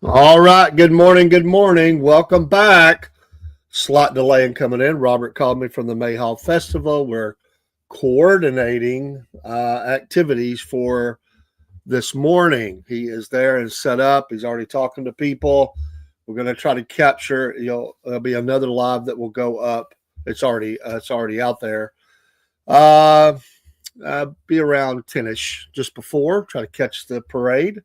All right. Good morning. Good morning. Welcome back. Slight delay in coming in. Robert called me from the Mayhaw Festival. We're coordinating activities for this morning. He is there and set up. He's already talking to people. We're going to try to capture. There'll be another live that will go up. It's already out there. Uh, be around 10ish, just before. Try to catch the parade.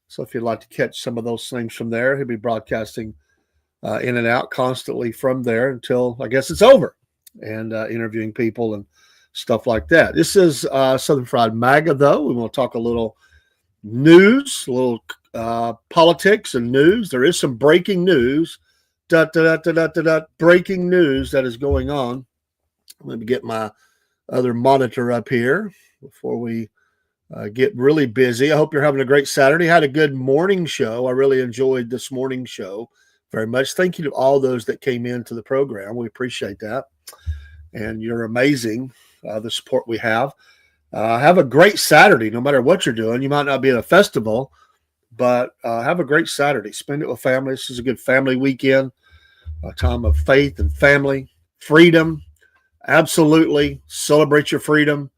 So if you'd like to catch some of those things from there, he'll be broadcasting in and out constantly from there until I guess it's over, and interviewing people and stuff like that. This is Southern Fried MAGA, though. We want to talk a little news, a little politics and news. There is some breaking news. Breaking news that is going on. Let me get my other monitor up here before we get really busy. I hope you're having a great Saturday. I had a good morning show. I really enjoyed this morning show very much. Thank you to all those that came into the program. We appreciate that. And you're amazing, the support we have. Have a great Saturday, no matter what you're doing. You might not be at a festival, but have a great Saturday. Spend it with family. This is a good family weekend, a time of faith and family, freedom. Absolutely. Celebrate your freedom.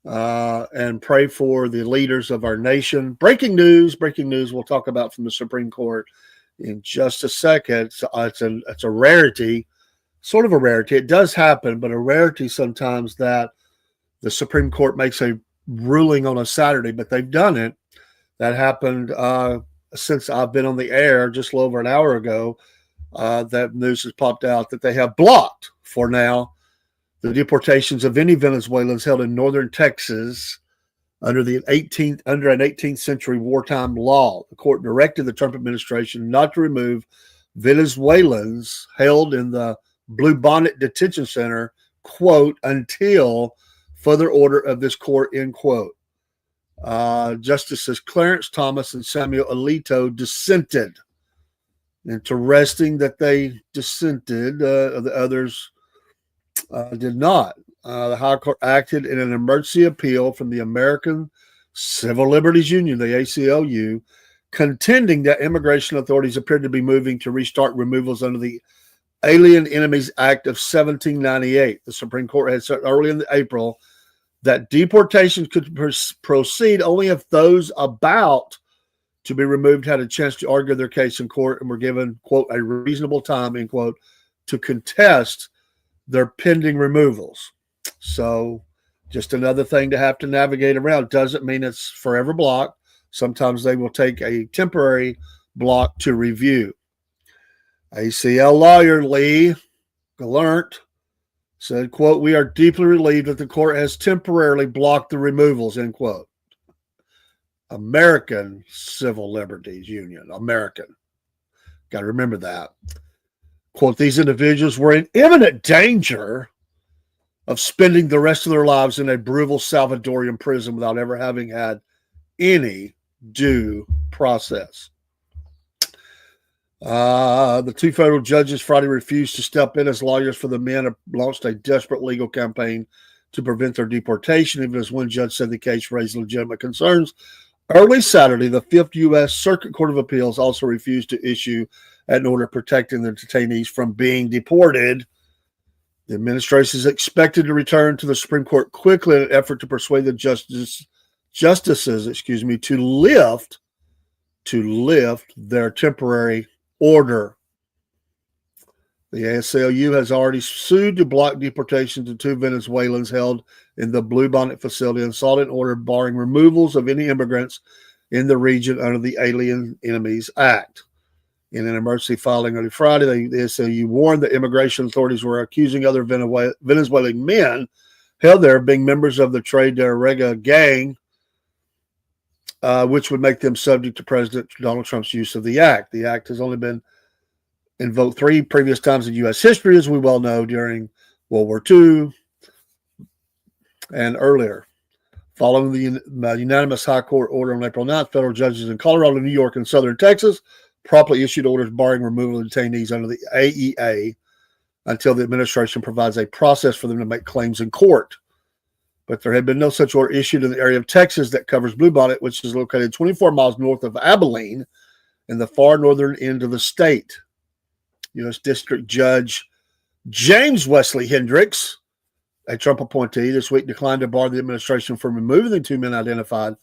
And pray for the leaders of our nation. Breaking news. We'll talk about from the Supreme Court in just a second. It's a rarity, sort of a rarity. It does happen, but a rarity sometimes that the Supreme Court makes a ruling on a Saturday, but they've done it. That happened since I've been on the air just a little over an hour ago. That news has popped out that they have blocked for now the deportations of any Venezuelans held in northern Texas under an 18th century wartime law. The court directed the Trump administration not to remove Venezuelans held in the Blue Bonnet Detention Center, quote, until further order of this court, end quote. Justices Clarence Thomas and Samuel Alito dissented. Interesting that they dissented. The others did not. The High Court acted in an emergency appeal from the American Civil Liberties Union, the ACLU, contending that immigration authorities appeared to be moving to restart removals under the Alien Enemies Act of 1798. The Supreme Court had said early in April that deportations could proceed only if those about to be removed had a chance to argue their case in court and were given, quote, a reasonable time, end quote, to contest their pending removals. So just another thing to have to navigate around. Doesn't mean it's forever blocked. Sometimes they will take a temporary block to review. ACL lawyer Lee Gallant said, quote, we are deeply relieved that the court has temporarily blocked the removals, end quote. American Civil Liberties Union. American. Got to remember that. Quote, these individuals were in imminent danger of spending the rest of their lives in a brutal Salvadorian prison without ever having had any due process. The two federal judges Friday refused to step in as lawyers for the men have launched a desperate legal campaign to prevent their deportation, even as one judge said the case raised legitimate concerns. Early Saturday, the Fifth U.S. Circuit Court of Appeals also refused to issue an order protecting the detainees from being deported. The administration is expected to return to the Supreme Court quickly in an effort to persuade the justices, to lift their temporary order. The ACLU has already sued to block deportations of two Venezuelans held in the Blue Bonnet facility and sought an order barring removals of any immigrants in the region under the Alien Enemies Act. In an emergency filing early Friday, the ACLU warned that immigration authorities were accusing other Venezuelan men held there of being members of the Tre de Rega gang, which would make them subject to President Donald Trump's use of the act. The act has only been invoked 3 previous times in U.S. history, as we well know, during World War II and earlier. Following the unanimous High Court order on April 9th, federal judges in Colorado, New York, and southern Texas promptly issued orders barring removal of detainees under the AEA until the administration provides a process for them to make claims in court. But there had been no such order issued in the area of Texas that covers Blue Bonnet, which is located 24 miles north of Abilene in the far northern end of the state. U.S. District Judge James Wesley Hendricks, a Trump appointee, this week declined to bar the administration from removing the 2 men identified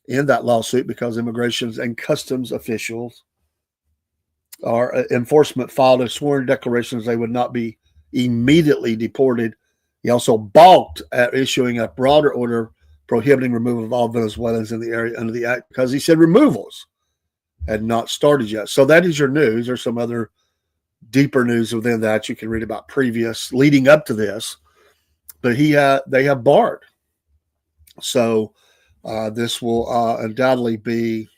in that lawsuit because immigration and customs officials or enforcement filed a sworn declarations they would not be immediately deported. He also balked at issuing a broader order prohibiting removal of all Venezuelans in the area under the act because he said removals had not started yet. So that is your news. There's some other deeper news within that you can read about previous leading up to this, but they have barred. So this will undoubtedly be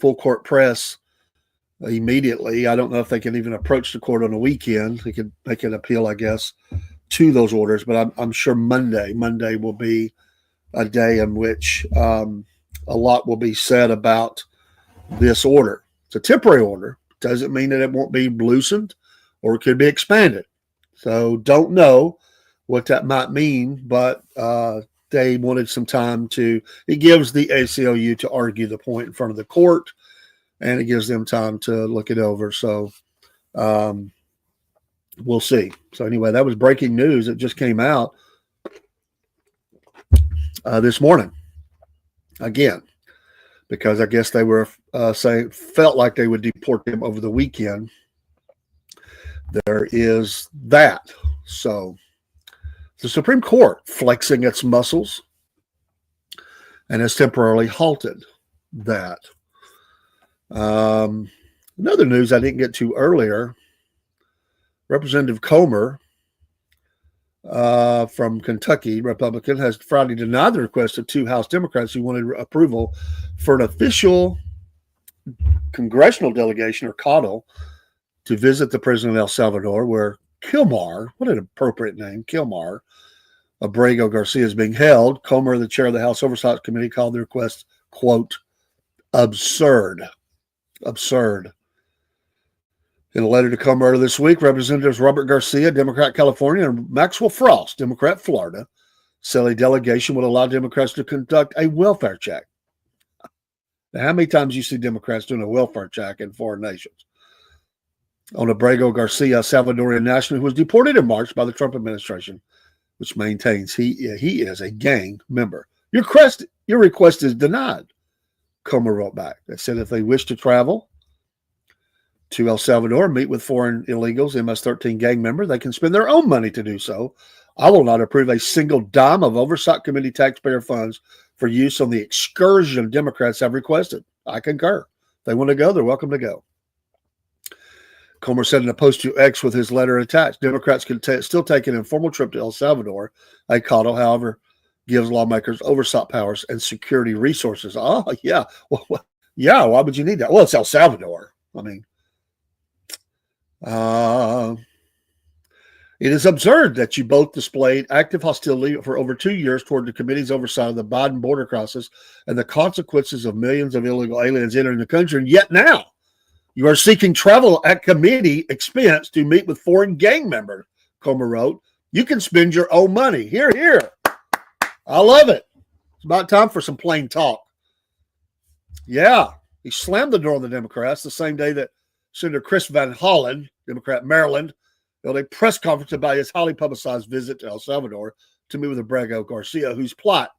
full court press immediately. I don't know if they can even approach the court on a weekend. They could make an appeal, I guess, to those orders, but I'm sure Monday will be a day in which a lot will be said about this order. It's a temporary order. Doesn't mean that it won't be loosened or it could be expanded. So don't know what that might mean, but they wanted some time it gives the ACLU to argue the point in front of the court, and it gives them time to look it over. So we'll see. So anyway, that was breaking news. It just came out this morning again, because I guess they were felt like they would deport him over the weekend. There is that. So the Supreme Court flexing its muscles and has temporarily halted that. Another news I didn't get to earlier, Representative Comer from Kentucky, Republican, has Friday denied the request of 2 House Democrats who wanted approval for an official congressional delegation, or CODL, to visit the prison in El Salvador, where Kilmar, what an appropriate name, Kilmar Abrego Garcia, is being held. Comer, the chair of the House Oversight Committee, called the request, quote, absurd. Absurd. In a letter to Comer this week, Representatives Robert Garcia, Democrat California, and Maxwell Frost, Democrat Florida, said a delegation would allow Democrats to conduct a welfare check. Now, how many times do you see Democrats doing a welfare check in foreign nations? On Abrego Garcia, a Salvadorian national who was deported in March by the Trump administration, which maintains he is a gang member. Your request is denied, Comer wrote back. They said if they wish to travel to El Salvador, meet with foreign illegals, MS-13 gang member, they can spend their own money to do so. I will not approve a single dime of Oversight Committee taxpayer funds for use on the excursion Democrats have requested. I concur. If they want to go, they're welcome to go. Comer said in a post to X with his letter attached, Democrats can still take an informal trip to El Salvador. A CODL, however, gives lawmakers oversight powers and security resources. Oh, yeah. Well, yeah, why would you need that? Well, it's El Salvador. I mean, it is absurd that you both displayed active hostility for over 2 years toward the committee's oversight of the Biden border crisis and the consequences of millions of illegal aliens entering the country, and yet now you are seeking travel at committee expense to meet with foreign gang members, Comer wrote. You can spend your own money. Here, here. I love it. It's about time for some plain talk. Yeah, he slammed the door on the Democrats the same day that Senator Chris Van Hollen, Democrat Maryland, held a press conference about his highly publicized visit to El Salvador to meet with Abrego Garcia, whose plight,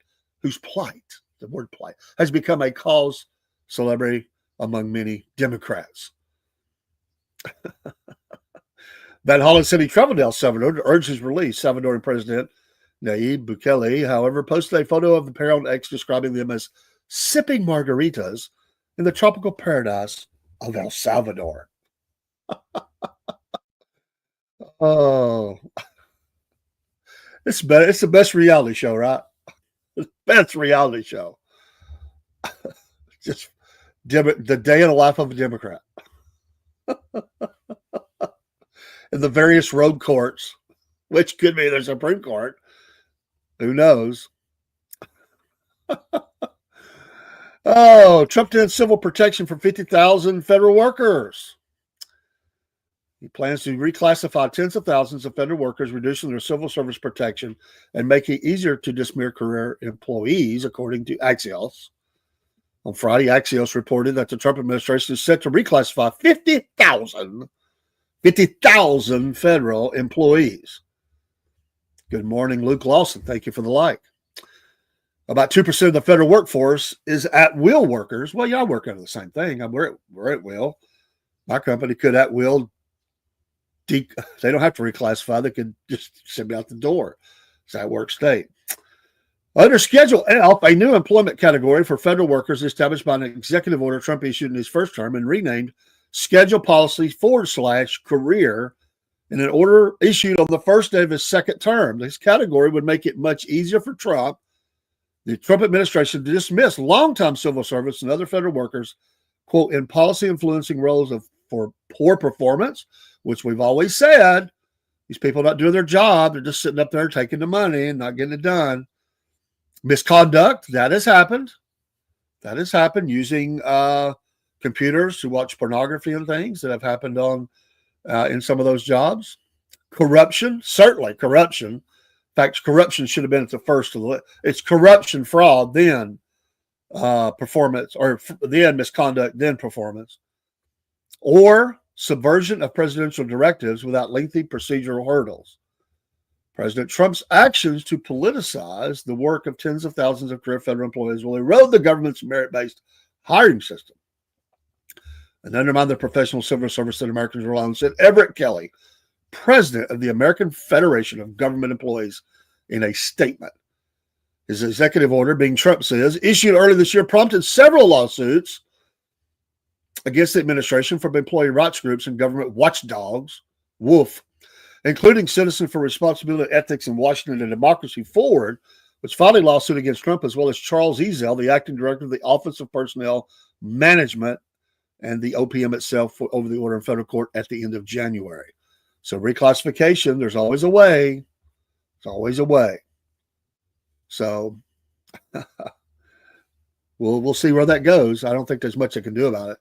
the word plight, has become a cause celebrity among many Democrats. Van Hollen said he traveled to El Salvador to urge his release. Salvadoran President Nayib Bukele, however, posted a photo of the pair on X describing them as sipping margaritas in the tropical paradise of El Salvador. Oh, it's the best reality show, right? The best reality show. Just the day in the life of a Democrat. In the various road courts, which could be the Supreme Court. Who knows? Oh, Trump did civil protection for 50,000 federal workers. He plans to reclassify tens of thousands of federal workers, reducing their civil service protection and making it easier to dismiss career employees, according to Axios. On Friday, Axios reported that the Trump administration is set to reclassify 50,000 federal employees. Good morning, Luke Lawson. Thank you for the like. About 2% of the federal workforce is at-will workers. Well, y'all work under the same thing. We're at will. My company could at-will. They don't have to reclassify. They could just send me out the door. It's at work state. Under Schedule F, a new employment category for federal workers established by an executive order Trump issued in his first term and renamed Schedule Policy / Career in an order issued on the first day of his second term. This category would make it much easier for the Trump administration, to dismiss longtime civil service and other federal workers, quote, in policy influencing roles for poor performance, which we've always said, these people are not doing their job. They're just sitting up there taking the money and not getting it done. Misconduct, that has happened. That has happened using computers to watch pornography and things that have happened on in some of those jobs. Corruption, certainly corruption. In fact, corruption should have been at the first of the list. It's corruption, fraud, then performance, or then misconduct, then performance. Or subversion of presidential directives without lengthy procedural hurdles. President Trump's actions to politicize the work of tens of thousands of career federal employees will erode the government's merit-based hiring system and undermine the professional civil service that Americans rely on, said Everett Kelly, president of the American Federation of Government Employees, in a statement. His executive order, being Trump says, issued early this year, prompted several lawsuits against the administration from employee rights groups and government watchdogs, WOOF, including Citizens for Responsibility, Ethics in Washington and Democracy Forward, which filed a lawsuit against Trump, as well as Charles Ezell, the acting director of the Office of Personnel Management and the OPM itself, over the order in federal court at the end of January. So reclassification, there's always a way. There's always a way. So we'll see where that goes. I don't think there's much I can do about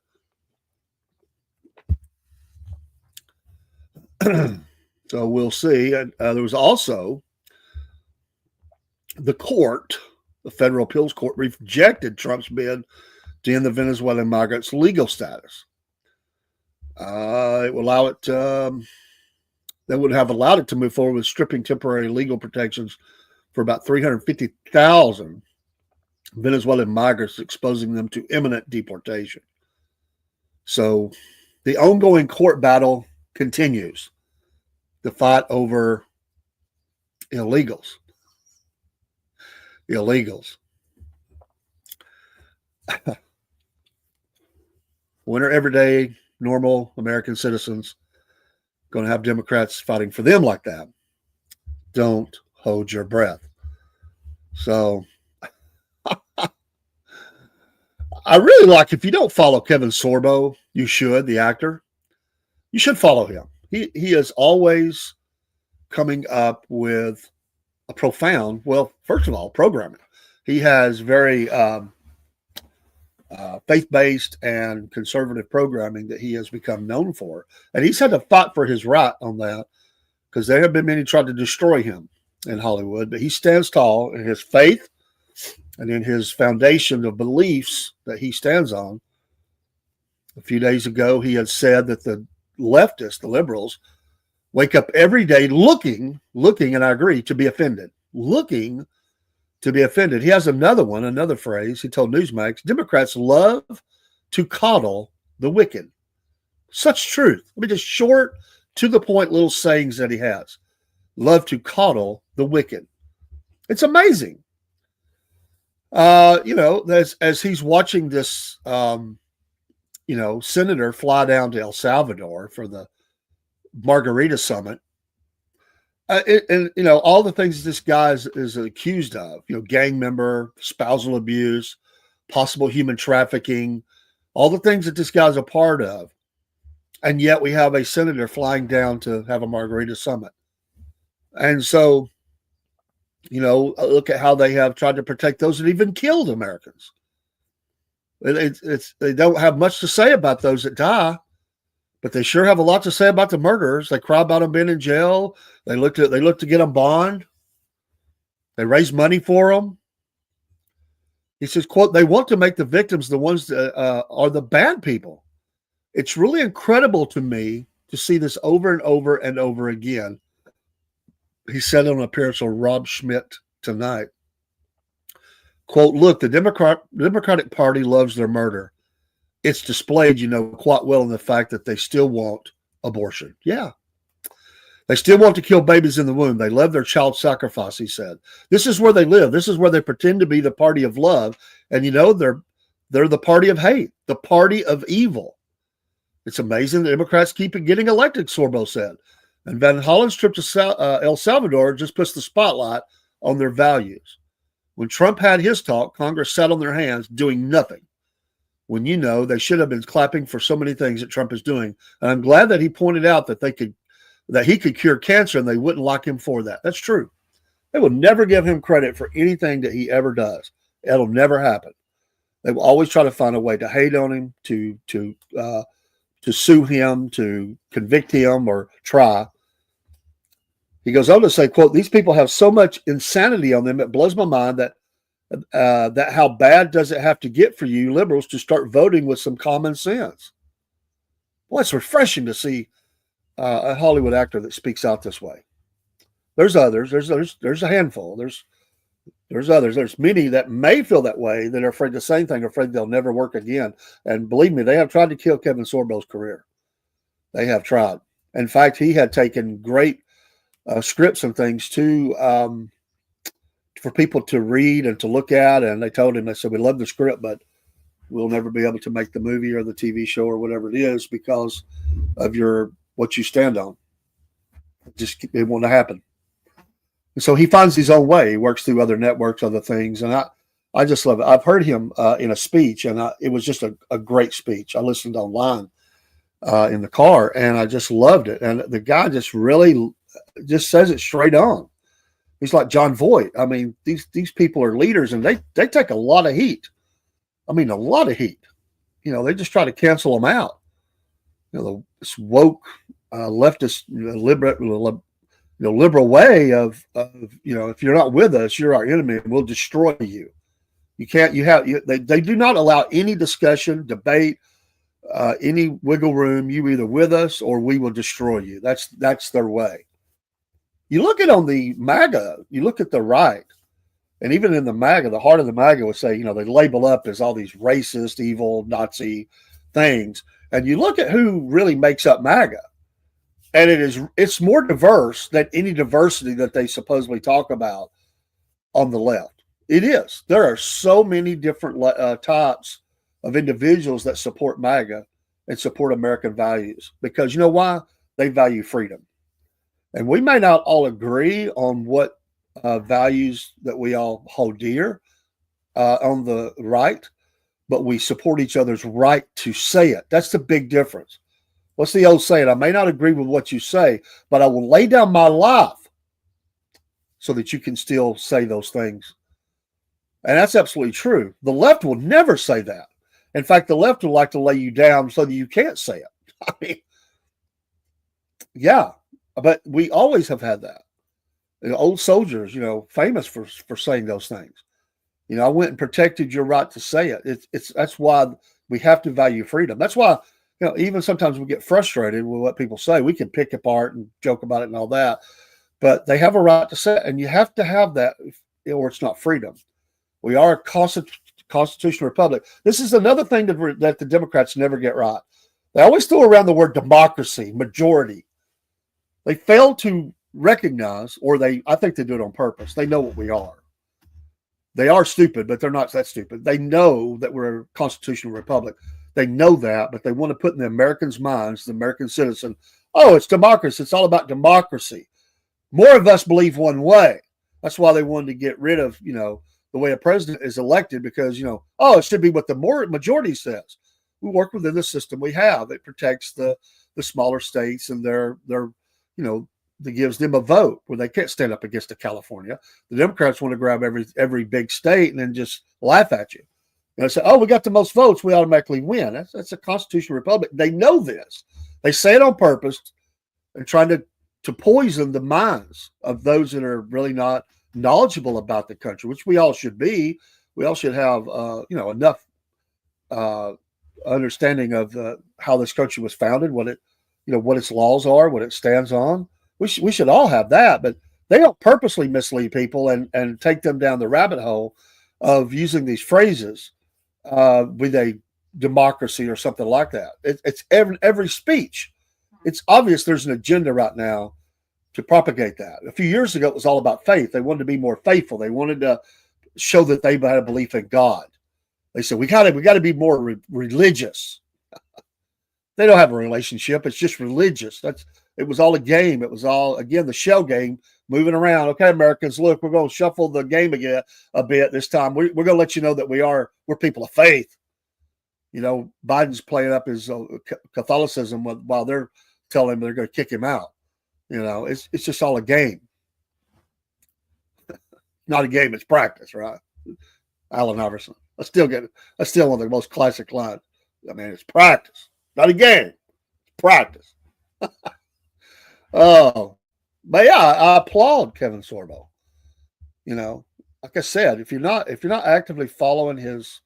it. So we'll see. There was also the court, the federal appeals court, rejected Trump's bid to end the Venezuelan migrants' legal status. It would allow it. They would have allowed it to move forward with stripping temporary legal protections for about 350,000 Venezuelan migrants, exposing them to imminent deportation. So the ongoing court battle continues. The fight over illegals. When are everyday, normal American citizens going to have Democrats fighting for them like that? Don't hold your breath. So I really like, if you don't follow Kevin Sorbo, you should, the actor. You should follow him. He is always coming up with a profound, well, first of all, programming. He has very faith-based and conservative programming that he has become known for. And he's had to fight for his right on that, because there have been many trying to destroy him in Hollywood. But he stands tall in his faith and in his foundation of beliefs that he stands on. A few days ago, he had said that the leftists, the liberals, wake up every day looking, and I agree, to be offended. Looking to be offended. He has another phrase. He told Newsmax, Democrats love to coddle the wicked. Such truth. I mean, just short, to the point little sayings that he has. Love to coddle the wicked. It's amazing. As he's watching this, senator fly down to El Salvador for the Margarita Summit, all the things this guy is accused of, gang member, spousal abuse, possible human trafficking, all the things that this guy's a part of. And yet we have a senator flying down to have a Margarita Summit. And so, look at how they have tried to protect those that even killed Americans. They don't have much to say about those that die, but they sure have a lot to say about the murderers. They cry about them being in jail. They look to get them bond. They raise money for them. He says, quote, they want to make the victims the ones that are the bad people. It's really incredible to me to see this over and over and over again. He said on an appearance on Rob Schmidt tonight. Quote, look, the Democratic Party loves their murder. It's displayed, quite well in the fact that they still want abortion. Yeah. They still want to kill babies in the womb. They love their child sacrifice, he said. This is where they live. This is where they pretend to be the party of love. And, they're the party of hate, the party of evil. It's amazing the Democrats keep getting elected, Sorbo said. And Van Hollen's trip to El Salvador just puts the spotlight on their values. When Trump had his talk, Congress sat on their hands doing nothing. When they should have been clapping for so many things that Trump is doing. And I'm glad that he pointed out that he could cure cancer and they wouldn't like him for that. That's true. They will never give him credit for anything that he ever does. It'll never happen. They will always try to find a way to hate on him, to sue him, to convict him, or try. He goes on to say, quote, these people have so much insanity on them, it blows my mind that how bad does it have to get for you liberals to start voting with some common sense? Well, it's refreshing to see a Hollywood actor that speaks out this way. There's others. There's a handful. There's others. There's many that may feel that way that are afraid the same thing, afraid they'll never work again. And believe me, they have tried to kill Kevin Sorbo's career. They have tried. In fact, he had taken great scripts and things for people to read and to look at. And they told him, they said, we love the script, but we'll never be able to make the movie or the TV show or whatever it is because of what you stand on. It won't happen. And so he finds his own way. He works through other networks, other things. And I just love it. I've heard him in a speech, and it was just a great speech. I listened online in the car, and I just loved it. And the guy just really just says it straight on. He's like John Voight. I mean, these people are leaders, and they take a lot of heat. I mean, a lot of heat. They just try to cancel them out. This woke, leftist, liberal way of if you're not with us, you're our enemy, and we'll destroy you. You can't. They do not allow any discussion, debate, any wiggle room. You either with us or we will destroy you. That's their way. You look at on the MAGA, you look at the right, and even in the MAGA, the heart of the MAGA would say, they label up as all these racist, evil, Nazi things. And you look at who really makes up MAGA, and it's more diverse than any diversity that they supposedly talk about on the left. It is. There are so many different types of individuals that support MAGA and support American values because you know why? They value freedom. And we may not all agree on what values that we all hold dear on the right, but we support each other's right to say it. That's the big difference. What's the old saying? I may not agree with what you say, but I will lay down my life so that you can still say those things. And that's absolutely true. The left will never say that. In fact, the left would like to lay you down so that you can't say it. I mean, yeah, but we always have had that. Old soldiers, famous for saying those things. I went and protected your right to say it. That's why we have to value freedom. That's why, even sometimes we get frustrated with what people say. We can pick apart and joke about it and all that, but they have a right to say it, and you have to have that, or it's not freedom. We are a constitutional republic. This is another thing that the Democrats never get right. They always throw around the word democracy, majority. They fail to recognize, I think they do it on purpose. They know what we are. They are stupid, but they're not that stupid. They know that we're a constitutional republic. They know that, but they want to put in the Americans' minds, the American citizen, it's democracy. It's all about democracy. More of us believe one way. That's why they wanted to get rid of, the way a president is elected because, it should be what the majority says. We work within the system we have. It protects the smaller states and their that gives them a vote where they can't stand up against California. The Democrats want to grab every big state and then just laugh at you. They say, we got the most votes, we automatically win. That's a constitutional republic. They know this. They say it on purpose and trying to poison the minds of those that are really not knowledgeable about the country, which we all should be. We all should have, enough understanding of how this country was founded, what its laws are, what it stands on. We should all have that, but they don't purposely mislead people and take them down the rabbit hole of using these phrases with a democracy or something like that. It's every speech. It's obvious there's an agenda right now to propagate that. A few years ago, it was all about faith. They wanted to be more faithful. They wanted to show that they had a belief in God. They said we got to be more religious. They don't have a relationship. It's just religious. It was all a game. It was all, again, the shell game, moving around. Okay, Americans, look, we're going to shuffle the game again a bit this time. We're going to let you know that we're people of faith. Biden's playing up his Catholicism while they're telling him they're going to kick him out. It's just all a game. Not a game, it's practice, right? Allen Iverson. That's still one of the most classic lines. I mean, it's practice, not a game. It's practice. Oh, but yeah, I applaud Kevin Sorbo. Like I said, if you're not actively following his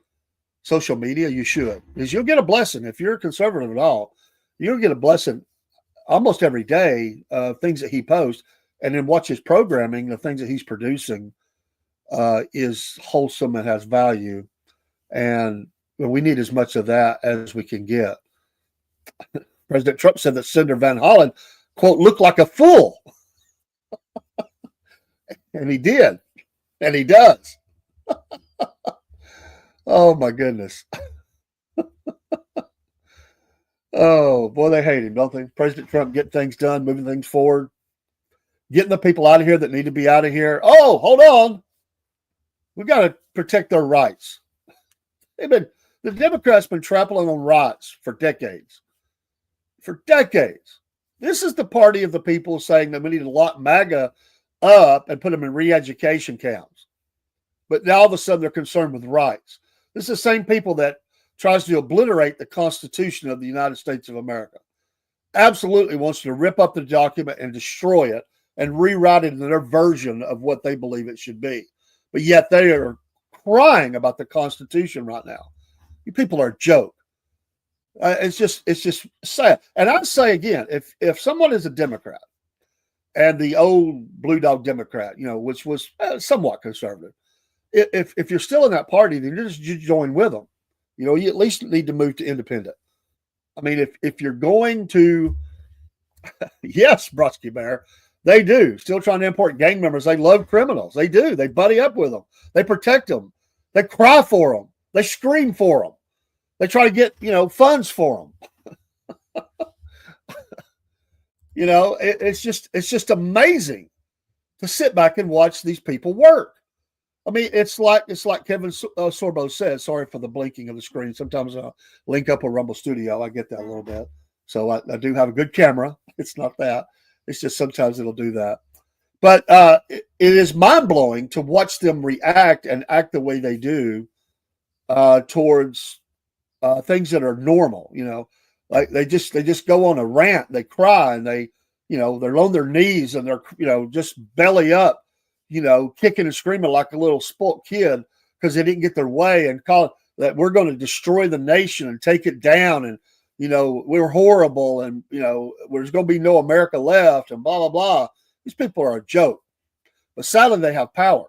social media, you should, because you'll get a blessing. If you're conservative at all, you'll get a blessing almost every day of things that he posts, and then watch his programming. The things that he's producing is wholesome and has value, and we need as much of that as we can get. President Trump said that Senator Van Hollen, quote, looked like a fool. And he did. And he does. Oh, my goodness. Oh, boy, they hate him, don't they? President Trump getting things done, moving things forward, getting the people out of here that need to be out of here. Oh, hold on. We got to protect their rights. The Democrats been trampling on rights for decades. For decades. This is the party of the people saying that we need to lock MAGA up and put them in re-education camps. But now all of a sudden they're concerned with rights. This is the same people that tries to obliterate the Constitution of the United States of America. Absolutely wants to rip up the document and destroy it and rewrite it in their version of what they believe it should be. But yet they are crying about the Constitution right now. You people are a joke. It's just sad. And I'd say again, if someone is a Democrat, and the old Blue Dog Democrat, which was somewhat conservative, if you're still in that party, then you join with them. You at least need to move to independent. I mean, if you're going to, yes, Brusky Bear, they do. Still trying to import gang members. They love criminals. They do. They buddy up with them. They protect them. They cry for them. They scream for them. They try to get, funds for them. It's just amazing to sit back and watch these people work. I mean, it's like Kevin Sorbo said. Sorry for the blinking of the screen. Sometimes I link up a Rumble Studio. I get that a little bit. So I do have a good camera. It's not that. It's just sometimes it'll do that. But it is mind-blowing to watch them react and act the way they do towards things that are normal. Like they just go on a rant. They cry and they're on their knees and they're just belly up, kicking and screaming like a little spoilt kid because they didn't get their way and call it that we're going to destroy the nation and take it down and we're horrible and there's going to be no America left and blah blah blah. These people are a joke, but sadly they have power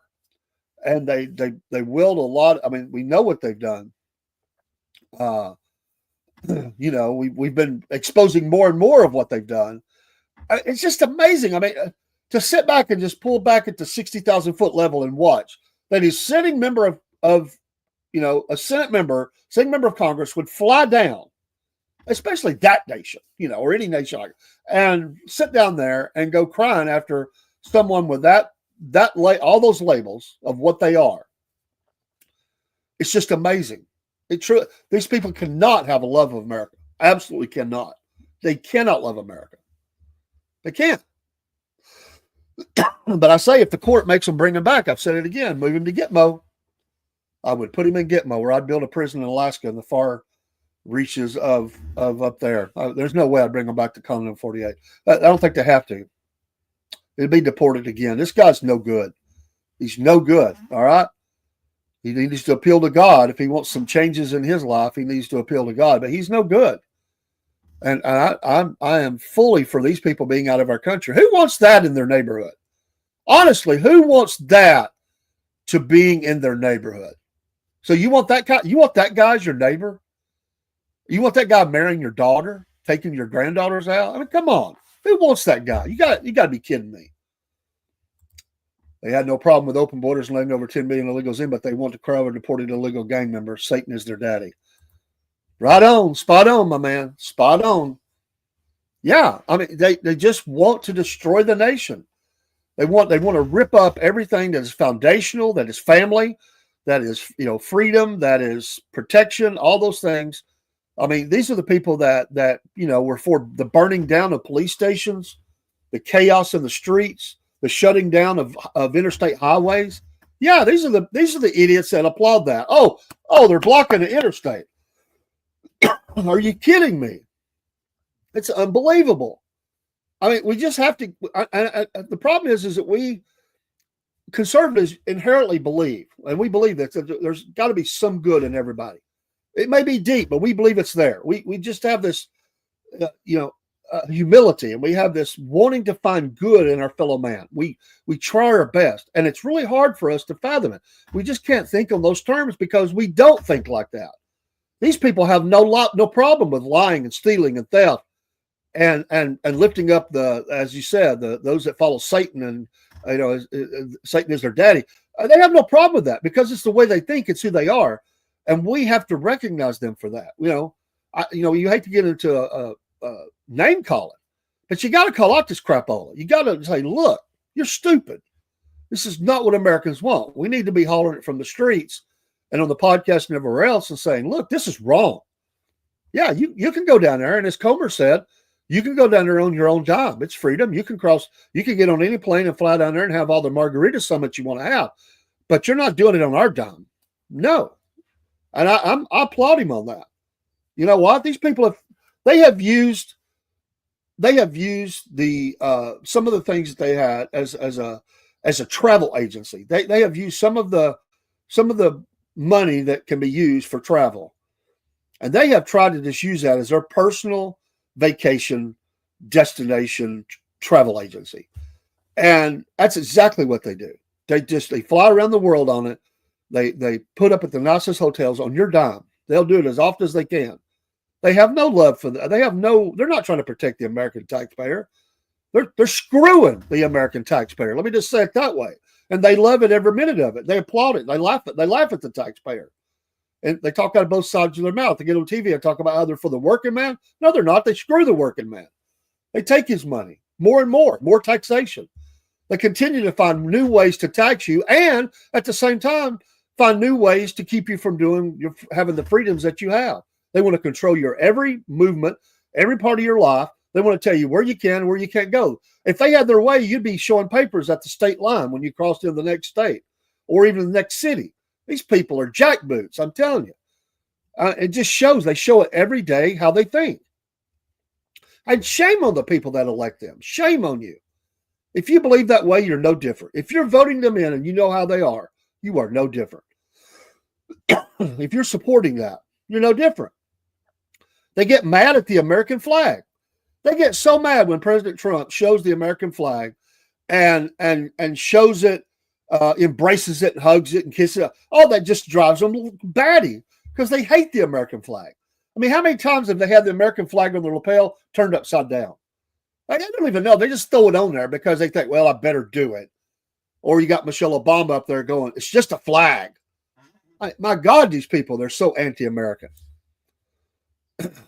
and they wield a lot. I mean, we know what they've done. We've been exposing more and more of what they've done. It's just amazing. I mean, to sit back and just pull back at the 60,000 foot level and watch that a sitting member of a sitting member of Congress would fly down, especially that nation, or any nation like it, and sit down there and go crying after someone with all those labels of what they are. It's just amazing. These people cannot have a love of America. Absolutely cannot. They cannot love America. They can't. But I say if the court makes them bring him back, I've said it again, move him to Gitmo. I would put him in Gitmo, where I'd build a prison in Alaska in the far reaches of up there. There's no way I'd bring him back to Continental 48. I don't think they have to. It'd be deported again. This guy's no good. He's no good. All right. He needs to appeal to God. If he wants some changes in his life, he needs to appeal to God. But he's no good. And I am fully for these people being out of our country. Who wants that in their neighborhood? Honestly, who wants that to being in their neighborhood? So you want that guy? You want that guy as your neighbor? You want that guy marrying your daughter, taking your granddaughters out? I mean, come on. Who wants that guy? You got to be kidding me. They had no problem with open borders and letting over 10 million illegals in, but they want to crowd and deported illegal gang members. Satan is their daddy. Right on. Spot on, my man. Spot on. Yeah. I mean, they just want to destroy the nation. They want to rip up everything that is foundational, that is family, that is, freedom, that is protection, all those things. I mean, these are the people that were for the burning down of police stations, the chaos in the streets, the shutting down of interstate highways. Yeah, these are the idiots that applaud that. Oh, they're blocking the interstate. Are you kidding me? It's unbelievable. I mean, we just have to. The problem is that we conservatives inherently believe, and we believe that there's got to be some good in everybody. It may be deep, but we believe it's there. We just have this, humility, and we have this wanting to find good in our fellow man. We try our best, and it's really hard for us to fathom it. We just can't think on those terms because we don't think like that. These people have no problem with lying and stealing and theft, and lifting up as you said, those that follow Satan, and Satan is their daddy. They have no problem with that because it's the way they think. It's who they are, and we have to recognize them for that. You hate to get into a name calling, but you got to call out this crapola. You got to say, look, you're stupid. This is not what Americans want. We need to be hollering it from the streets and on the podcast and everywhere else and saying, look, this is wrong. Yeah, you can go down there. And as Comer said, you can go down there on your own dime. It's freedom. You can get on any plane and fly down there and have all the margarita summits you want to have, but you're not doing it on our dime. No. And I applaud him on that. You know what? These people have used the some of the things that they had as a travel agency. They have used some of the money that can be used for travel, and they have tried to just use that as their personal vacation destination travel agency. And that's exactly what they do. They fly around the world on it. They put up at the nicest hotels on your dime. They'll do it as often as they can. They have no love for that. They're not trying to protect the American taxpayer. They're screwing the American taxpayer. Let me just say it that way. And they love it every minute of it. They applaud it. They laugh at the taxpayer. And they talk out of both sides of their mouth. They get on TV and talk about how they're for the working man. No, they're not. They screw the working man. They take his money more and more taxation. They continue to find new ways to tax you, and at the same time, find new ways to keep you from having the freedoms that you have. They want to control your every movement, every part of your life. They want to tell you where you can and where you can't go. If they had their way, you'd be showing papers at the state line when you crossed into the next state or even the next city. These people are jackboots, I'm telling you. It just shows. They show it every day how they think. And shame on the people that elect them. Shame on you. If you believe that way, you're no different. If you're voting them in and you know how they are, you are no different. If you're supporting that, you're no different. They get mad at the American flag. They get so mad when President Trump shows the American flag and shows it, embraces it, and hugs it, and kisses it. Oh, that just drives them batty because they hate the American flag. I mean, how many times have they had the American flag on their lapel turned upside down? I don't even know. They just throw it on there because they think, well, I better do it. Or you got Michelle Obama up there going, it's just a flag. My God, these people, they're so anti-American.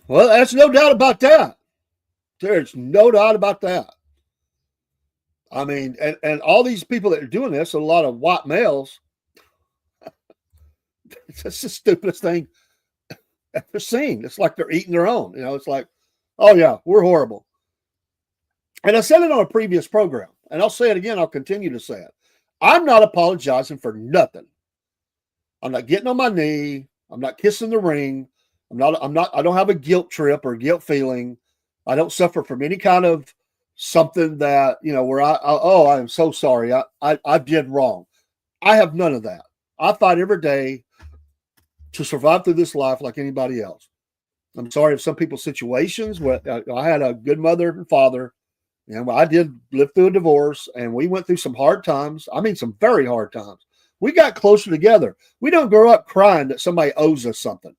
Well, there's no doubt about that. There's no doubt about that. I mean, and all these people that are doing this, a lot of white males, it's the stupidest thing ever seen. It's like they're eating their own. It's like, oh, yeah, we're horrible. And I said it on a previous program, and I'll say it again. I'll continue to say it. I'm not apologizing for nothing. I'm not getting on my knee. I'm not kissing the ring. I don't have a guilt trip or guilt feeling. I don't suffer from any kind of something that, where I am so sorry. I did wrong. I have none of that. I fight every day to survive through this life like anybody else. I'm sorry if some people's situations, I had a good mother and father, and I did live through a divorce, and we went through some hard times. I mean, some very hard times. We got closer together. We don't grow up crying that somebody owes us something.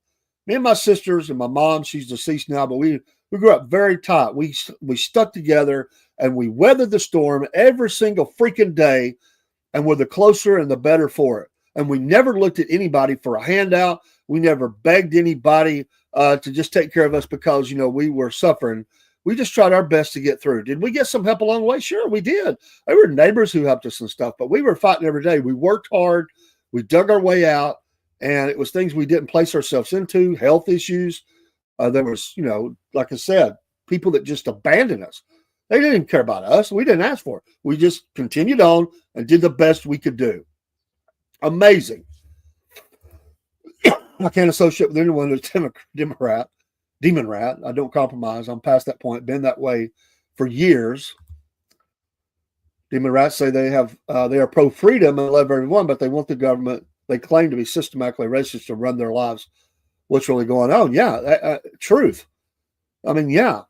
Me and my sisters and my mom, she's deceased now, but we grew up very tight. We stuck together, and we weathered the storm every single freaking day, and we're the closer and the better for it. And we never looked at anybody for a handout. We never begged anybody to just take care of us because, we were suffering. We just tried our best to get through. Did we get some help along the way? Sure, we did. There were neighbors who helped us and stuff, but we were fighting every day. We worked hard. We dug our way out, and it was things we didn't place ourselves into, health issues. There was, like I said, people that just abandoned us. They didn't care about us. We didn't ask for it. We just continued on and did the best we could do. Amazing. I can't associate with anyone who's demon rat. I don't compromise. I'm past that point. Been that way for years. Demon rats say they are pro-freedom and love everyone, but they want the government they claim to be systematically racist to run their lives. What's really going on? Yeah, truth. I mean, yeah.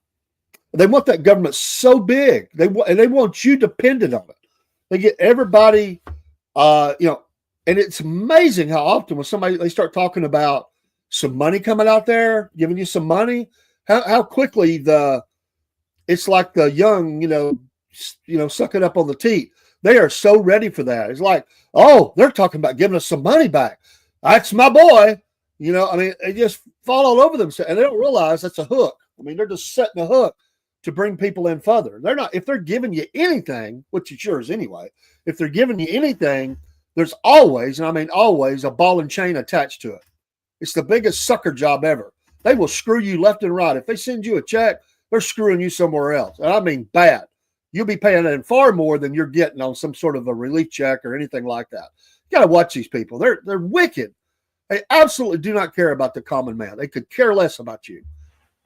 They want that government so big. They want you dependent on it. They get everybody, and it's amazing how often when they start talking about some money coming out there, giving you some money, how quickly it's like the young, sucking up on the teat. They are so ready for that. It's like, oh, they're talking about giving us some money back. That's my boy. They just fall all over themselves, and they don't realize that's a hook. They're just setting a hook to bring people in further. They're not, if they're giving you anything, which it sure is anyway, if they're giving you anything, there's always, and I mean always, a ball and chain attached to it. It's the biggest sucker job ever. They will screw you left and right. If they send you a check, they're screwing you somewhere else. And I mean bad. You'll be paying them far more than you're getting on some sort of a relief check or anything like that. You got to watch these people. They're wicked. They absolutely do not care about the common man. They could care less about you.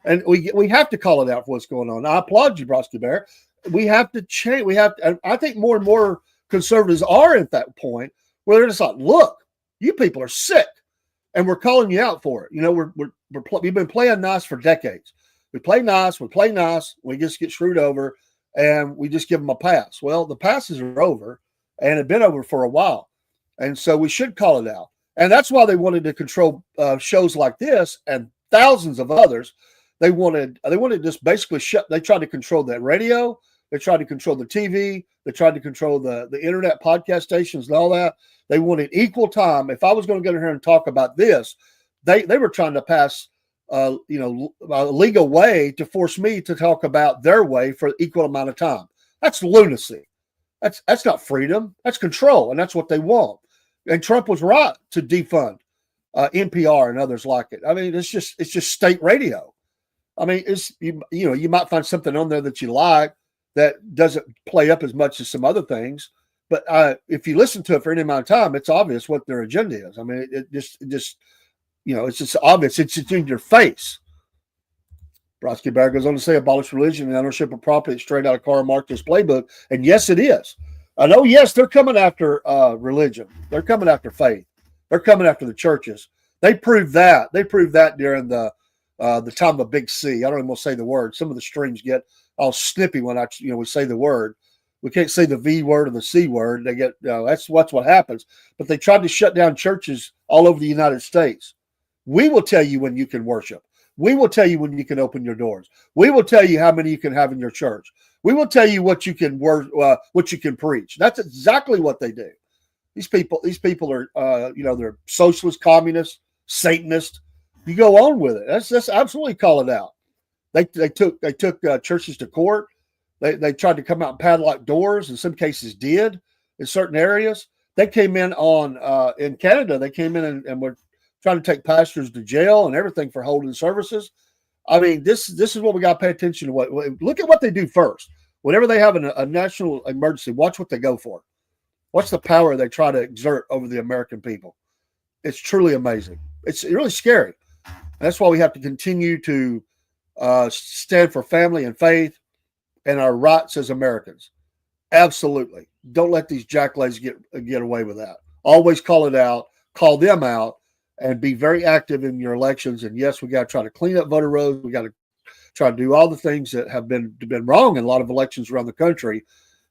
And we have to call it out for what's going on. I applaud you, Broski Bear. We have to change. And I think more and more conservatives are at that point where they're just like, look, you people are sick, and we're calling you out for it. We've been playing nice for decades. We play nice. We just get screwed over, and we just give them a pass. Well, the passes are over, and have been over for a while, and so we should call it out. And that's why they wanted to control shows like this and thousands of others. They wanted just basically they tried to control that radio. They tried to control the TV. They tried to control the internet podcast stations and all that. They wanted equal time. If I was going to get in here and talk about this, they were trying to pass a legal way to force me to talk about their way for equal amount of time. That's lunacy. That's not freedom. That's control, and that's what they want. And Trump was right to defund NPR and others like it. I mean, it's just state radio. I mean, you might find something on there that you like that doesn't play up as much as some other things, but if you listen to it for any amount of time, it's obvious what their agenda is. I mean, it's just obvious. It's just in your face. Brodsky Bear goes on to say, abolish religion and ownership of property straight out of Karl Marx's playbook. And yes, it is. I know, yes, they're coming after religion. They're coming after faith. They're coming after the churches. They proved that. They proved that during the time of Big C. I don't even want to say the word. Some of the streams get all snippy when we say the word. We can't say the V word or the C word. They get that's what happens. But they tried to shut down churches all over the United States. We will tell you when you can worship. We will tell you when you can open your doors. We will tell you how many you can have in your church. We will tell you what you can what you can preach. That's exactly what they do. These people are they're socialist, communist, Satanist. You go on with it. That's absolutely call it out. They took churches to court. They tried to come out and padlock doors. In some cases, did in certain areas. They came in in Canada. They came in and were trying to take pastors to jail and everything for holding services. I mean, this is what we got to pay attention to. Look at what they do first. Whenever they have a national emergency, watch what they go for. Watch the power they try to exert over the American people. It's truly amazing. It's really scary. And that's why we have to continue to stand for family and faith and our rights as Americans. Absolutely. Don't let these jacklays get away with that. Always call it out, call them out, and be very active in your elections. And yes, we got to try to clean up voter rolls. We got to try to do all the things that have been wrong in a lot of elections around the country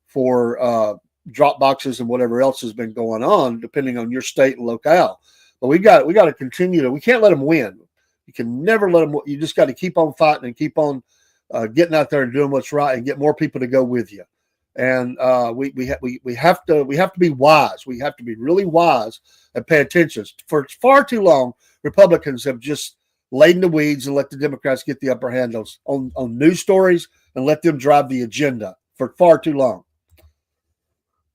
for drop boxes and whatever else has been going on, depending on your state and locale. But we got to continue to. We can't let them win. You can never let them. You just got to keep on fighting and keep on getting out there and doing what's right, and get more people to go with you. And we have to be wise. We have to be really wise and pay attention. For far too long, Republicans have just laid in the weeds and let the Democrats get the upper hand on news stories and let them drive the agenda for far too long.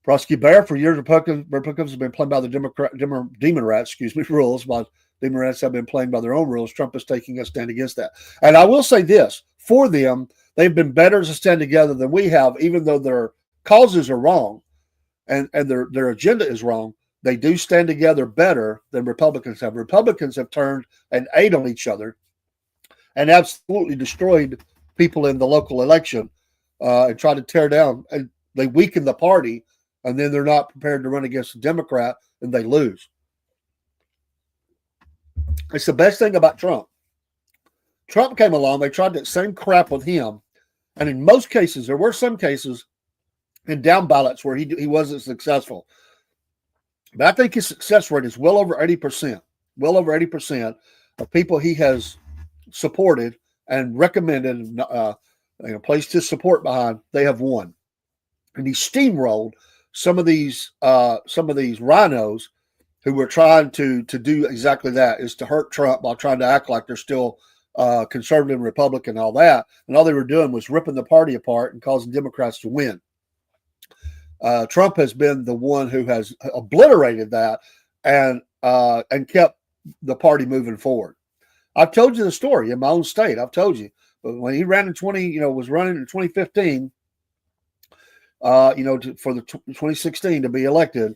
Prosky Bear, for years, Republicans have been playing by the Demon Rats, rules. While Demon Rats have been playing by their own rules. Trump is taking a stand against that. And I will say this, for them, they've been better to stand together than we have, even though their causes are wrong and their agenda is wrong. They do stand together better than Republicans have. Republicans have turned and ate on each other and absolutely destroyed people in the local election and tried to tear down. And they weaken the party, and then they're not prepared to run against a Democrat, and they lose. It's the best thing about Trump. Trump came along, they tried that same crap with him, and in most cases, there were some cases in down ballots where he wasn't successful. But I think his success rate is well over 80%. Well over 80% of people he has supported and recommended placed his support behind, they have won. And he steamrolled some of these rhinos who were trying to do exactly that, is to hurt Trump while trying to act like they're still conservative and Republican and all that. And all they were doing was ripping the party apart and causing Democrats to win. Trump has been the one who has obliterated that and kept the party moving forward. I've told you the story in my own state. I've told you, but when he ran in was running in 2015, for the 2016 to be elected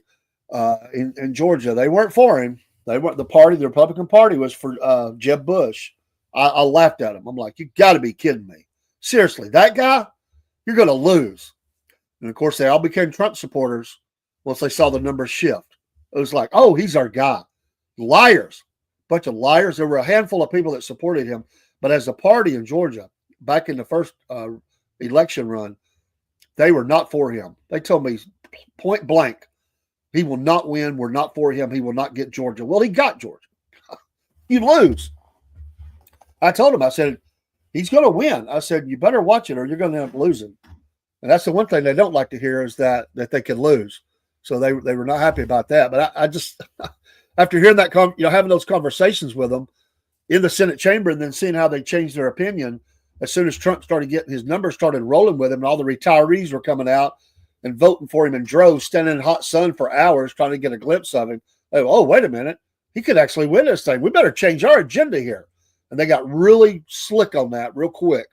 in Georgia, they weren't for him. They weren't. The Republican Party was for Jeb Bush. I laughed at him. I'm like, you got to be kidding me. Seriously, that guy, you're going to lose. And, of course, they all became Trump supporters once they saw the numbers shift. It was like, oh, he's our guy. Liars. Bunch of liars. There were a handful of people that supported him. But as a party in Georgia, back in the first election run, they were not for him. They told me point blank, he will not win. We're not for him. He will not get Georgia. Well, he got Georgia. You lose. I told him, I said, he's going to win. I said, you better watch it or you're going to end up losing. And that's the one thing they don't like to hear, is that they can lose. So they were not happy about that. But I just, after hearing that, having those conversations with them in the Senate chamber and then seeing how they changed their opinion, as soon as Trump started getting his numbers started rolling with him, and all the retirees were coming out and voting for him in droves, standing in hot sun for hours trying to get a glimpse of him. They go, oh, wait a minute. He could actually win this thing. We better change our agenda here. And they got really slick on that real quick.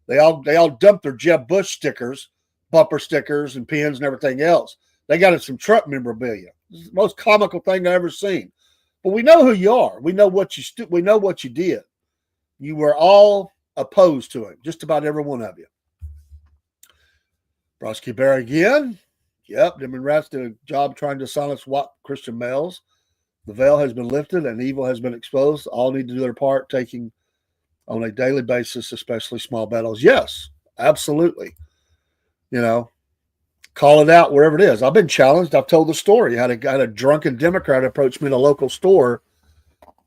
They all dumped their Jeb Bush stickers, bumper stickers and pins and everything else. They got some Trump memorabilia. It's the most comical thing I've ever seen. But we know who you are. We know what you did. You were all opposed to him, just about every one of you. Prosky Bear again. Yep, Democrats did a job trying to silence Christian males. The veil has been lifted and evil has been exposed. All need to do their part, taking on a daily basis, especially small battles. Yes, absolutely. Call it out wherever it is. I've been challenged. I've told the story. I had a drunken Democrat approach me in a local store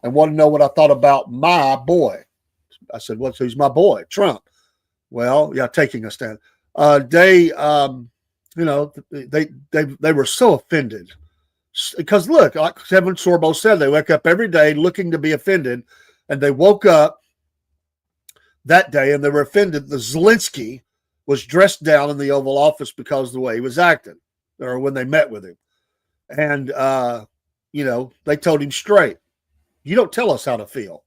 and wanted to know what I thought about my boy. I said, who's my boy? Trump. Well, yeah, taking a stand. They were so offended. Because look, like Kevin Sorbo said, they wake up every day looking to be offended, and they woke up that day and they were offended that Zelensky was dressed down in the Oval Office because of the way he was acting, or when they met with him. And, they told him straight, you don't tell us how to feel,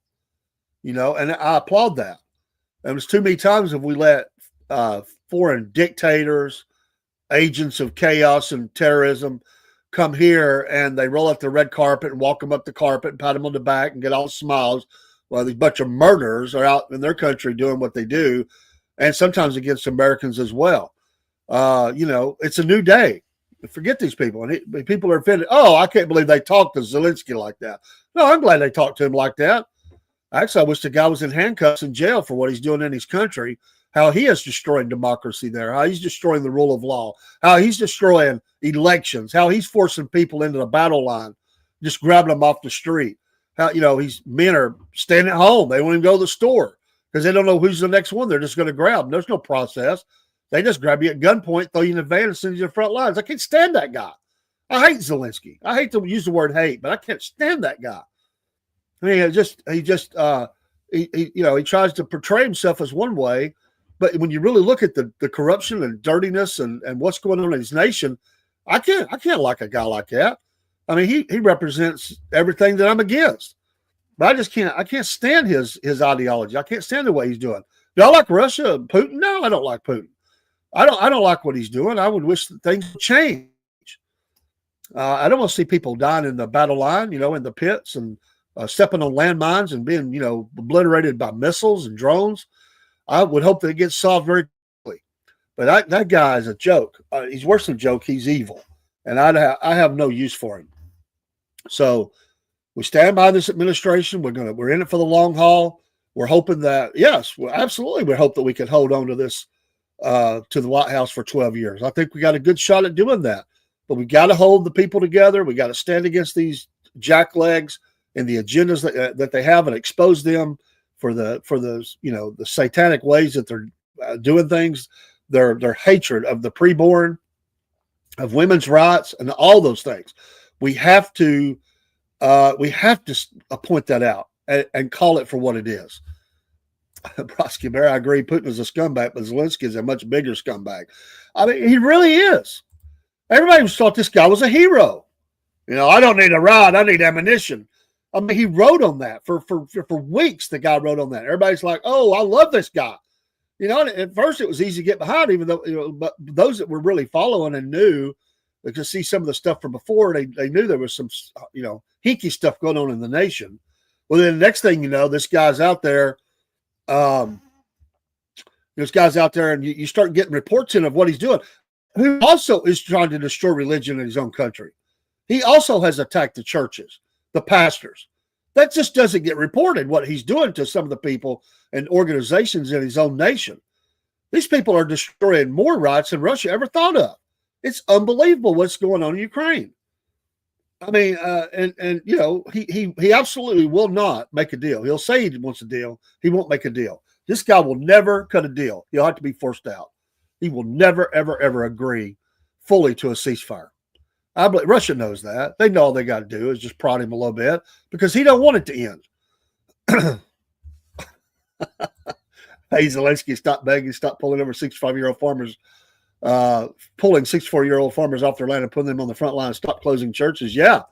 and I applaud that. And it's too many times have we let foreign dictators, agents of chaos and terrorism come here and they roll out the red carpet and walk them up the carpet and pat them on the back and get all the smiles while these bunch of murderers are out in their country doing what they do, and sometimes against Americans as well. It's a new day. Forget these people. And people are offended. Oh, I can't believe they talked to Zelensky like that. No, I'm glad they talked to him like that. Actually, I wish the guy was in handcuffs in jail for what he's doing in his country, how he is destroying democracy there, how he's destroying the rule of law, how he's destroying elections, how he's forcing people into the battle line, just grabbing them off the street. How, men are staying at home. They won't even go to the store because they don't know who's the next one. They're just going to grab them. There's no process. They just grab you at gunpoint, throw you in a van, and send you to the front lines. I can't stand that guy. I hate Zelensky. I hate to use the word hate, but I can't stand that guy. I mean, he tries to portray himself as one way, but when you really look at the corruption and dirtiness and what's going on in his nation, I can't like a guy like that. I mean, he represents everything that I'm against, but I can't stand his ideology. I can't stand the way he's doing. Do I like Russia, Putin? No, I don't like Putin. I don't like what he's doing. I would wish that things would change. I don't want to see people dying in the battle line, in the pits and stepping on landmines and being, obliterated by missiles and drones. I would hope that it gets solved very quickly. But that guy is a joke. He's worse than a joke. He's evil. And I have no use for him. So we stand by this administration. We're in it for the long haul. We're hoping that, yes, absolutely. We hope that we can hold on to this, to the White House for 12 years. I think we got a good shot at doing that. But we got to hold the people together. We got to stand against these jacklegs and the agendas that they have and expose them for the satanic ways that they're doing things, their hatred of the preborn, of women's rights, and all those things. We have to point that out and call it for what it is. Brodsky Bear, I agree. Putin is a scumbag, but Zelensky is a much bigger scumbag. I mean, he really is. Everybody thought this guy was a hero. I don't need a rod. I need ammunition. I mean, he wrote on that for weeks. The guy wrote on that. Everybody's like, "Oh, I love this guy." At first it was easy to get behind, even though but those that were really following and knew, they could see some of the stuff from before. They knew there was some hinky stuff going on in the nation. Well, then the next thing you know, this guy's out there. This guy's out there, and you start getting reports in of what he's doing. Who also is trying to destroy religion in his own country. He also has attacked the churches, the pastors. That just doesn't get reported, what he's doing to some of the people and organizations in his own nation. These people are destroying more rights than Russia ever thought of. It's unbelievable what's going on in Ukraine. I mean, he absolutely will not make a deal. He'll say he wants a deal. He won't make a deal. This guy will never cut a deal. He'll have to be forced out. He will never, ever, ever agree fully to a ceasefire. I believe Russia knows that. They know all they got to do is just prod him a little bit because he don't want it to end. Hey, Zelensky, stop begging, stop pulling over 65-year-old farmers, pulling 64-year-old farmers off their land and putting them on the front line, stop closing churches. Yeah.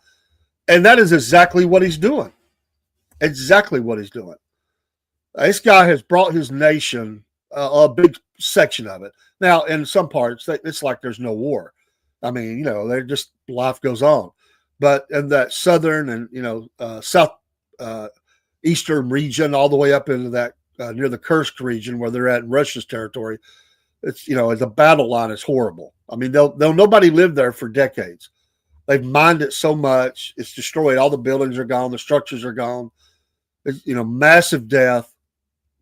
And that is exactly what he's doing. Exactly what he's doing. This guy has brought his nation, a big section of it. Now, in some parts, it's like there's no war. I mean, they're just, life goes on. But in that southern and, south eastern region, all the way up into that near the Kursk region where they're at in Russia's territory, it's, the battle line is horrible. I mean, they'll nobody lived there for decades. They've mined it so much. It's destroyed. All the buildings are gone. The structures are gone. It's, massive death,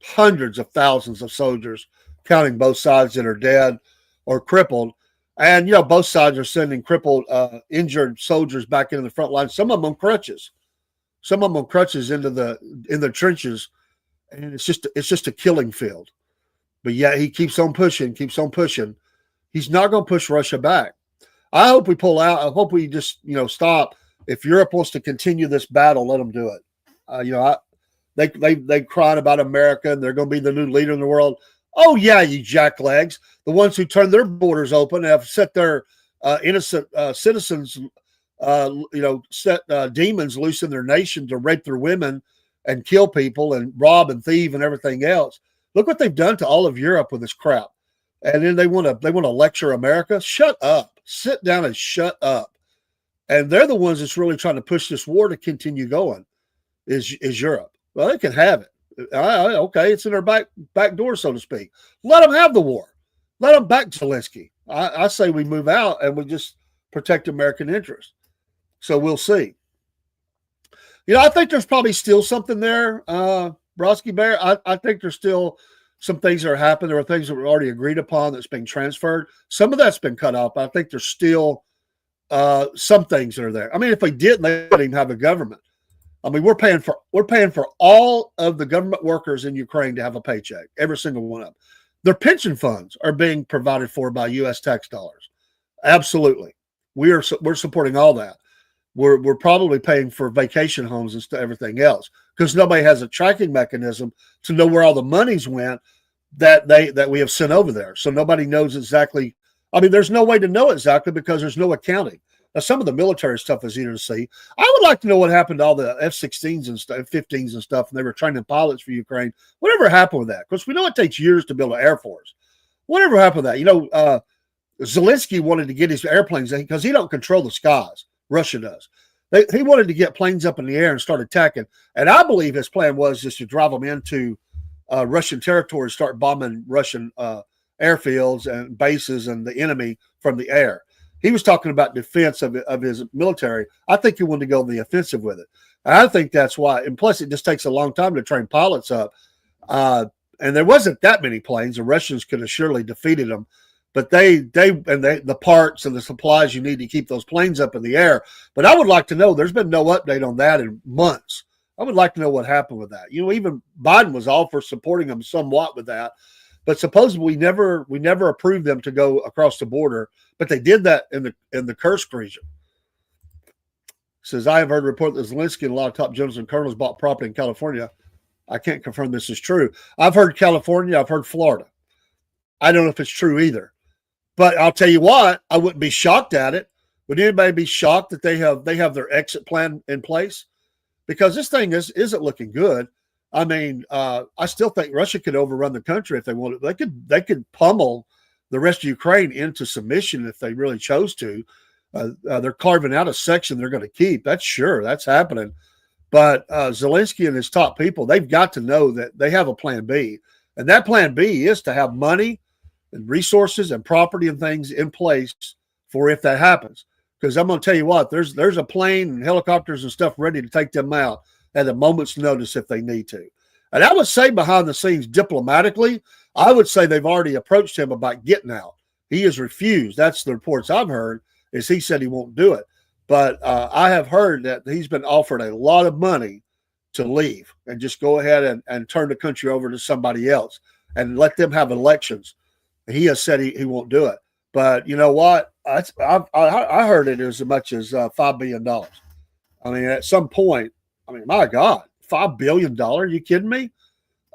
hundreds of thousands of soldiers, counting both sides that are dead or crippled. And, both sides are sending crippled, injured soldiers back into the front line. Some of them on crutches. Some of them on crutches in the trenches. And it's just a killing field. But yeah, he keeps on pushing. He's not going to push Russia back. I hope we pull out. I hope we just, stop. If Europe wants to continue this battle, let them do it. They cried about America and they're going to be the new leader in the world. Oh, yeah, you jacklegs. The ones who turned their borders open have set their innocent citizens, set demons loose in their nation to rape their women and kill people and rob and thieve and everything else. Look what they've done to all of Europe with this crap. And then they want to lecture America. Shut up. Sit down and shut up. And they're the ones that's really trying to push this war to continue going is Europe. Well, they can have it. Okay, it's in their back door, so to speak. Let them have the war. Let them back Zelensky. I say we move out and we just protect American interests. So we'll see. I think there's probably still something there, Broski Bear. I think there's still some things that are happening. There are things that were already agreed upon that's being transferred. Some of that's been cut off. But I think there's still some things that are there. I mean, if they didn't, they wouldn't even have a government. I mean, we're paying for all of the government workers in Ukraine to have a paycheck, every single one of them. Their pension funds are being provided for by U.S. tax dollars. Absolutely, we're supporting all that. We're probably paying for vacation homes and everything else because nobody has a tracking mechanism to know where all the monies went that we have sent over there. So nobody knows exactly. I mean, there's no way to know exactly because there's no accounting. Now, some of the military stuff is easier to see. I would like to know what happened to all the F-16s and stuff, F-15s and stuff, and they were training pilots for Ukraine. Whatever happened with that? Because we know it takes years to build an Air Force. Whatever happened with that? Zelensky wanted to get his airplanes because he don't control the skies. Russia does. He wanted to get planes up in the air and start attacking. And I believe his plan was just to drive them into Russian territory, start bombing Russian airfields and bases and the enemy from the air. He was talking about defense of his military. I think he wanted to go on the offensive with it. And I think that's why. And plus, it just takes a long time to train pilots up. And there wasn't that many planes. The Russians could have surely defeated them. But the parts and the supplies you need to keep those planes up in the air. But I would like to know, there's been no update on that in months. I would like to know what happened with that. Even Biden was all for supporting them somewhat with that. But supposedly we never approved them to go across the border. But they did that in the Kursk region. Says, I have heard a report that Zelensky and a lot of top generals and colonels bought property in California. I can't confirm this is true. I've heard California. I've heard Florida. I don't know if it's true either. But I'll tell you what, I wouldn't be shocked at it. Would anybody be shocked that they have their exit plan in place? Because this thing isn't looking good. I mean, I still think Russia could overrun the country if they wanted. They could pummel the rest of Ukraine into submission if they really chose to. They're carving out a section they're going to keep. That's sure. That's happening. But Zelensky and his top people, they've got to know that they have a plan B. And that plan B is to have money and resources and property and things in place for if that happens. Because I'm going to tell you what, there's a plane and helicopters and stuff ready to take them out at a moment's notice if they need to. And I would say behind the scenes diplomatically, I would say they've already approached him about getting out. He has refused. That's the reports I've heard, is he said he won't do it. But I have heard that he's been offered a lot of money to leave and just go ahead and turn the country over to somebody else and let them have elections. He has said he won't do it. But you know what? I heard it as much as $5 billion. I mean, at some point, my God, $5 billion? Are you kidding me?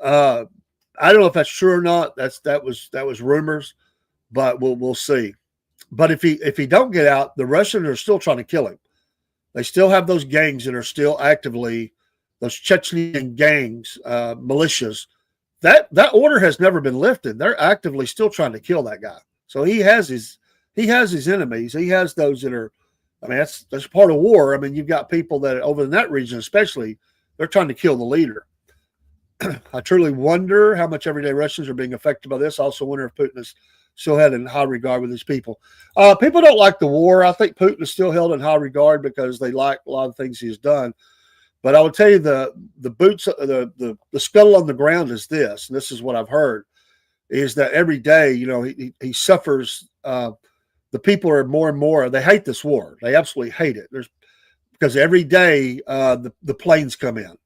I don't know if that's true or not. That was rumors, but we'll see. But if he don't get out, the Russians are still trying to kill him. They still have those gangs that are still actively, those Chechnyan gangs, militias. That order has never been lifted. They're actively still trying to kill that guy. So he has his enemies. He has those that are, that's part of war. You've got people that over in that region, especially, they're trying to kill the leader. I truly wonder how much everyday Russians are being affected by this. I also wonder if Putin is still held in high regard with his people. People don't like the war. I think Putin is still held in high regard because they like a lot of things he's done. But I will tell you the boots, the skull on the ground is this, and this is what I've heard, is that every day, he suffers. The people are more and more, they hate this war. They absolutely hate it. Because every day the planes come in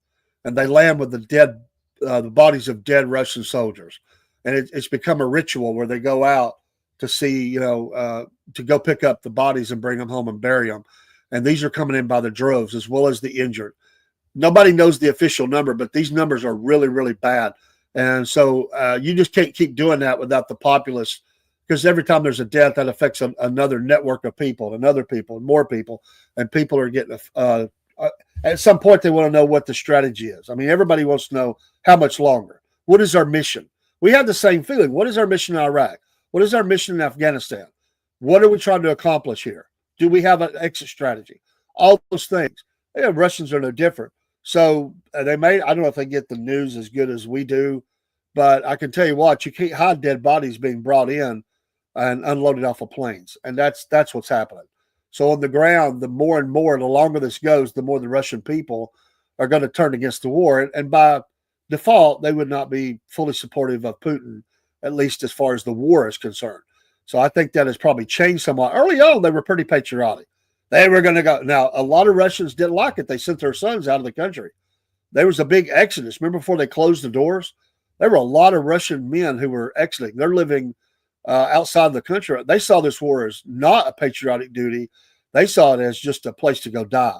and they land with the bodies of dead Russian soldiers. And it's become a ritual where they go out to see, to go pick up the bodies and bring them home and bury them. And these are coming in by the droves as well as the injured. Nobody knows the official number, but these numbers are really, really bad. And so you just can't keep doing that without the populace, because every time there's a death, that affects another network of people and other people and more people. And people are getting, at some point, they want to know what the strategy is. Everybody wants to know how much longer. What is our mission? We have the same feeling. What is our mission in Iraq? What is our mission in Afghanistan? What are we trying to accomplish here? Do we have an exit strategy? All those things. Russians are no different. So I don't know if they get the news as good as we do, but I can tell you what, you can't hide dead bodies being brought in and unloaded off of planes. And that's what's happening. So on the ground, the more and more, the longer this goes, the more the Russian people are going to turn against the war. And by default, they would not be fully supportive of Putin, at least as far as the war is concerned. So I think that has probably changed somewhat. Early on, they were pretty patriotic. They were going to go. Now, a lot of Russians didn't like it. They sent their sons out of the country. There was a big exodus. Remember before they closed the doors? There were a lot of Russian men who were exiting. They're living outside the country. They saw this war as not a patriotic duty. They saw it as just a place to go die.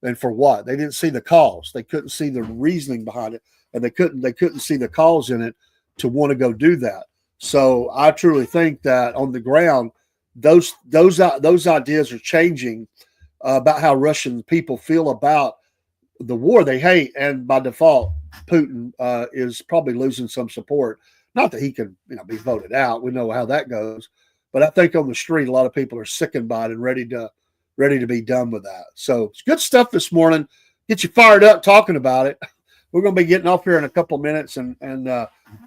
And for what? They didn't see the cause. They couldn't see the reasoning behind it, and they couldn't see the cause in it to want to go do that. So I truly think that on the ground, those ideas are changing about how Russian people feel about the war they hate, and by default, Putin is probably losing some support. Not that he can, be voted out. We know how that goes, but I think on the street, a lot of people are sickened by it and ready to be done with that. So it's good stuff this morning. Get you fired up talking about it. We're going to be getting off here in a couple of minutes and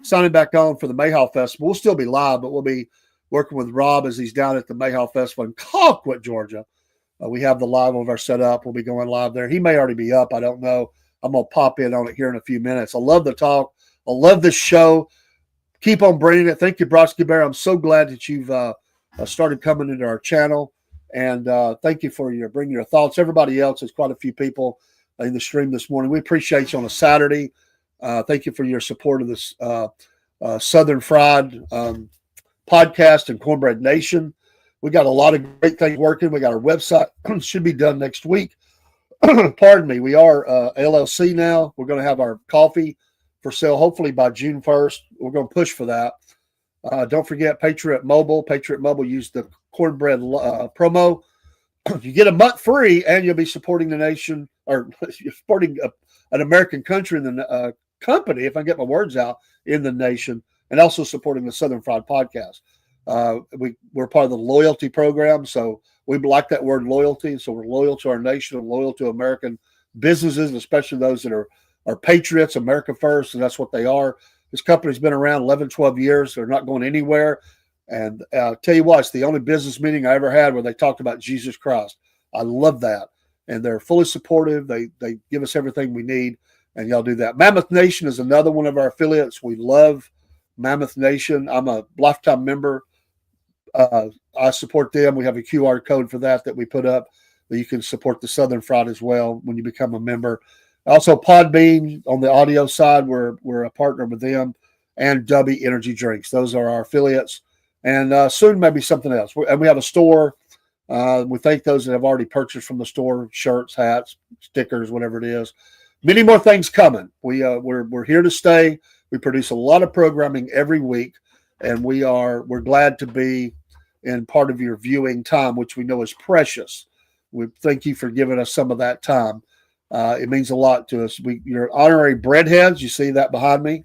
signing back on for the Mayhaw Festival. We'll still be live, but we'll be working with Rob as he's down at the Mayhaw Festival in Colquitt, Georgia. We have the live over set up. We'll be going live there. He may already be up. I don't know. I'm going to pop in on it here in a few minutes. I love the talk. I love this show. Keep on bringing it. Thank you, Brodsky Bear. I'm so glad that you've started coming into our channel. And thank you for bringing your thoughts. Everybody else, there's quite a few people in the stream this morning. We appreciate you on a Saturday. Thank you for your support of this Southern Fried podcast and Cornbread Nation. We got a lot of great things working. We got our website. Should be done next week. Pardon me. We are LLC now. We're going to have our coffee for sale hopefully by June 1st. We're going to push for that. Don't forget Patriot Mobile. Patriot Mobile, use the Cornbread promo. You get a month free, and you'll be supporting the nation, or you're supporting an American country in the company, if I get my words out, in the nation, and also supporting the Southern Fried Podcast. We're part of the loyalty program, so we like that word loyalty. So we're loyal to our nation and loyal to American businesses, especially those that are patriots, America first, and that's what they are. This company's been around 11, 12 years. They're not going anywhere. And I'll tell you what, it's the only business meeting I ever had where they talked about Jesus Christ. I love that. And they're fully supportive. They give us everything we need, and y'all do that. Mammoth Nation is another one of our affiliates. We love Mammoth Nation. I'm a lifetime member. I support them. We have a QR code for that we put up that you can support the Southern Fried as well when you become a member. Also, Podbean on the audio side, we're a partner with them, and Dubby Energy Drinks. Those are our affiliates. And soon maybe something else. And we have a store. We thank those that have already purchased from the store: shirts, hats, stickers, whatever it is. Many more things coming. We're here to stay. We produce a lot of programming every week, and we're glad to be in part of your viewing time, which we know is precious. We thank you for giving us some of that time. It means a lot to us. You're honorary breadheads. You see that behind me,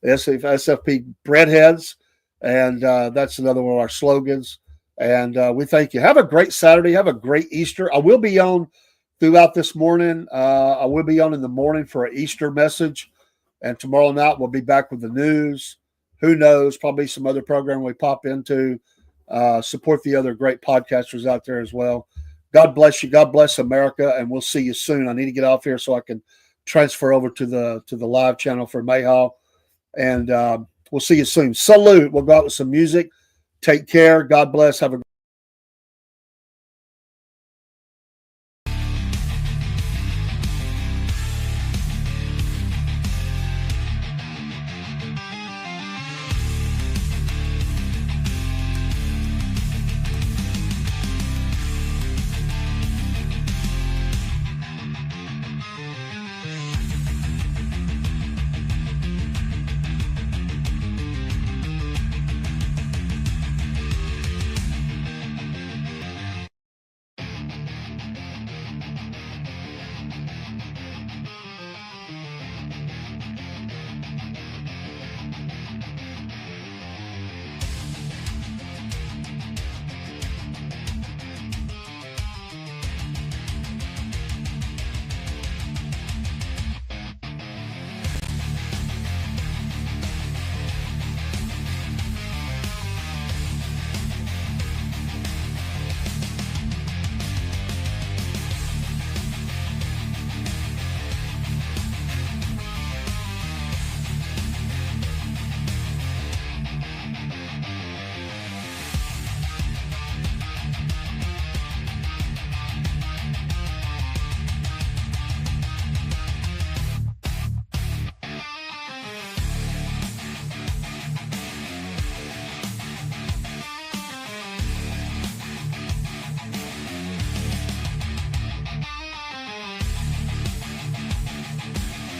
SFP breadheads. And that's another one of our slogans. And we thank you. Have a great Saturday. Have a great Easter. I will be on throughout this morning. I will be on in the morning for an Easter message. And tomorrow night we'll be back with the news. Who knows? Probably some other program we pop into. Support the other great podcasters out there as well. God bless you. God bless America. And we'll see you soon. I need to get off here so I can transfer over to the live channel for Mayhaw. And we'll see you soon. Salute. We'll go out with some music. Take care. God bless. Have a